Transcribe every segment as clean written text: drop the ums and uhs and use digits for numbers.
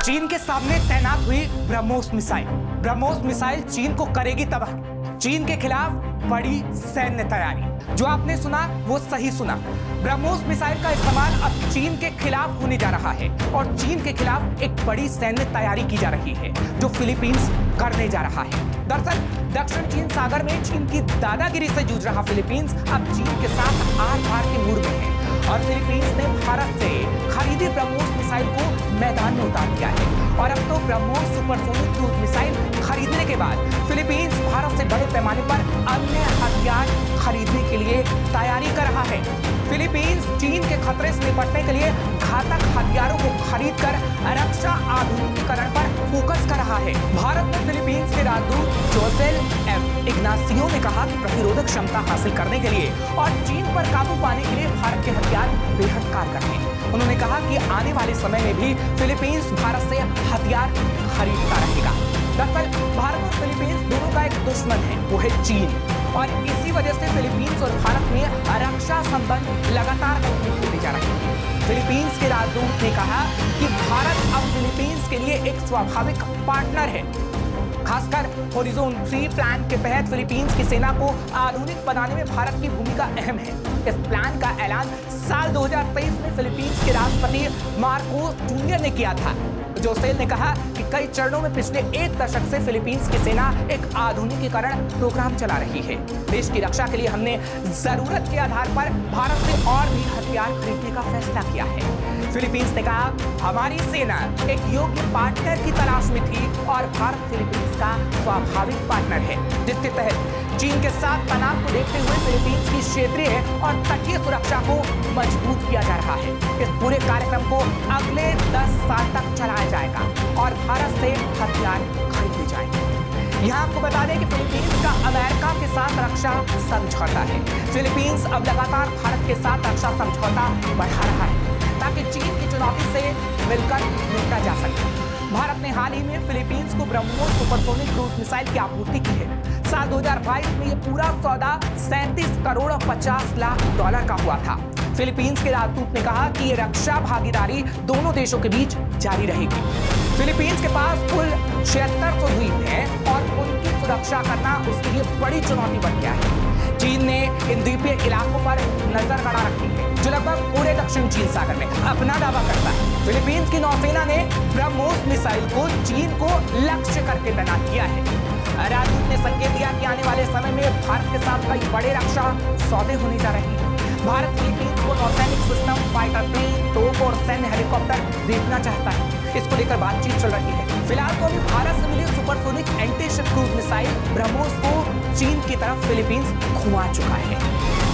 चीन के सामने तैनात हुई ब्रह्मोस मिसाइल। ब्रह्मोस मिसाइल चीन को करेगी तबाह। चीन के खिलाफ बड़ी सैन्य तैयारी। जो आपने सुना वो सही सुना। ब्रह्मोस मिसाइल का इस्तेमाल अब चीन के खिलाफ होने जा रहा है और चीन के खिलाफ एक बड़ी सैन्य तैयारी की जा रही है जो फिलीपींस करने जा रहा है। दरअसल दक्षिण चीन सागर में चीन की दादागिरी से जूझ रहा फिलीपींस अब चीन के साथ आर पार के मूड में है और फिलीपींस ने भारत से खरीदी ब्रह्मोस मिसाइल को मैदान में उतार दिया है। और अब तो ब्रह्मोस सुपरसोनिक क्रूज मिसाइल खरीदने के बाद फिलीपींस भारत से बड़े पैमाने पर अन्य हथियार खरीदने के लिए तैयारी कर रहा है। फिलीपींस चीन के खतरे से निपटने के लिए घातक हथियारों को खरीदकर रक्षा आधुनिकीकरण पर फोकस कर रहा है। भारत में फिलीपींस के राजदूत जोसेल एफ इग्नासियो ने कहा कि प्रतिरोधक क्षमता हासिल करने के लिए और चीन पर काबू पाने के लिए भारत के हथियार बेहद कारगर हैं। उन्होंने कहा कि आने वाले समय में भी फिलीपींस भारत से हथियार खरीदता रहेगा। दरअसल भारत और फिलीपींस दोनों का एक दुश्मन है, वो है चीन, और इसी वजह से फिलीपींस और भारत में रक्षा संबंध लगातार मजबूत होते जा रहे हैं। फिलीपींस के राजदूत ने कहा कि भारत अब फिलीपींस के लिए एक स्वाभाविक पार्टनर है। खासकर होरिजोन 3 प्लान के तहत फिलीपींस की सेना को आधुनिक बनाने में भारत की भूमिका अहम है। इस प्लान का ऐलान साल 2023 में फिलीपींस के राष्ट्रपति मार्कोस जूनियर ने किया था। जोसेल ने कहा कि कई चरणों में पिछले एक दशक से फिलीपींस की सेना एक आधुनिकीकरण प्रोग्राम चला रही है। देश की रक्षा के लिए हमने जरूरत के आधार पर भारत से और भी हथियार खरीदने का फैसला किया है। फिलीपींस ने कहा, हमारी सेना एक योग्य पार्टनर की तलाश में थी और भारत फिलीपींस का स्वाभाविक पार्टनर है, जिसके तहत चीन के साथ तनाव को देखते हुए फिलीपींस की क्षेत्रीय और तटीय सुरक्षा को मजबूत किया जा रहा है। इस पूरे कार्यक्रम को अगले 10 साल तक चलाया जाएगा और भारत से हथियार खरीदे जाएंगे। यहाँ आपको बता दें कि फिलीपींस का अमेरिका के साथ रक्षा समझौता है। फिलीपींस अब लगातार भारत के साथ रक्षा समझौता बढ़ा रहा है ताकि चीन की चुनौती से मिलकर निपटा जा सके। भारत ने हाल ही में फिलीपींस को ब्रह्मोस सुपरसोनिक क्रूज मिसाइल की आपूर्ति की है। साल 2022 में यह पूरा सौदा 37 करोड़ और 50 लाख डॉलर का हुआ था। फिलीपींस के राजदूत ने कहा कि ये रक्षा भागीदारी दोनों देशों के बीच जारी रहेगी। फिलीपींस के पास कुल 7600 द्वीप हैं और उनकी सुरक्षा करना उसके लिए बड़ी चुनौती बन गया है। चीन ने इन द्वीपीय इलाकों पर नजर गड़ा रखी है जो लगभग पूरे दक्षिण चीन सागर में अपना दावा करता है। फिलीपींस की नौसेना ने ब्रह्मोस मिसाइल को चीन को लक्ष्य करके तैनात किया है। राजदूत ने संकेत दिया कि आने वाले समय में भारत के साथ कई बड़े रक्षा सौदे होने जा रहे हैं। भारत फिलीपींस को नौसैनिक सिस्टम, फाइटर प्लेन, तोप और सैन्य हेलीकॉप्टर भेजना चाहता है। इसको लेकर बातचीत चल रही है। फिलहाल तो अभी भारत से मिली supersonic anti ship cruise missile BrahMos को चीन की तरफ फिलीपींस घुमा चुका है।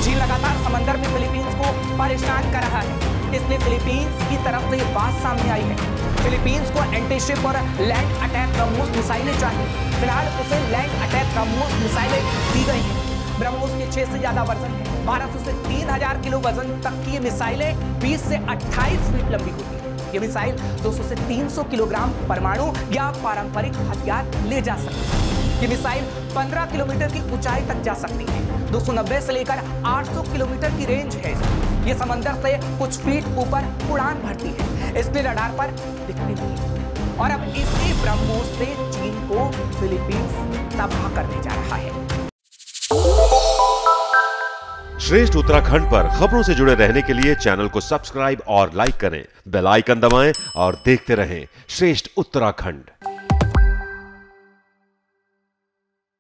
चीन लगातार समंदर में फिलीपींस को परेशान कर रहा है, इसलिए फिलीपींस की तरफ से ये बात सामने आई है। फिलीपींस को एंटी शिप और लैंड अटैक ब्रह्मोस मिसाइलें चाहिए। फिलहाल उसे लैंड अटैक ब्रह्मोस मिसाइलें दी गई हैं। ब्रह्मोस के 6 से ज्यादा वर्जन है। भारत से 3000 किलो वजन तक की ये मिसाइलें 20 से 28 फीट लंबी होती है। ये मिसाइल 200 से 300 किलोग्राम परमाणु या पारंपरिक हथियार ले जा सकती है। ये मिसाइल 15 किलोमीटर की ऊंचाई तक जा सकती है। 290 से लेकर 800 किलोमीटर की रेंज है। ये समंदर से कुछ फीट ऊपर उड़ान भरती है, इसलिए रडार पर दिखती नहीं है। और अब इसी ब्रह्मोस से चीन को फिलीपींस तबाह करने जा रहा है। श्रेष्ठ उत्तराखंड पर खबरों से जुड़े रहने के लिए चैनल को सब्सक्राइब और लाइक करें, बेल आइकन दबाएं और देखते रहें श्रेष्ठ उत्तराखंड।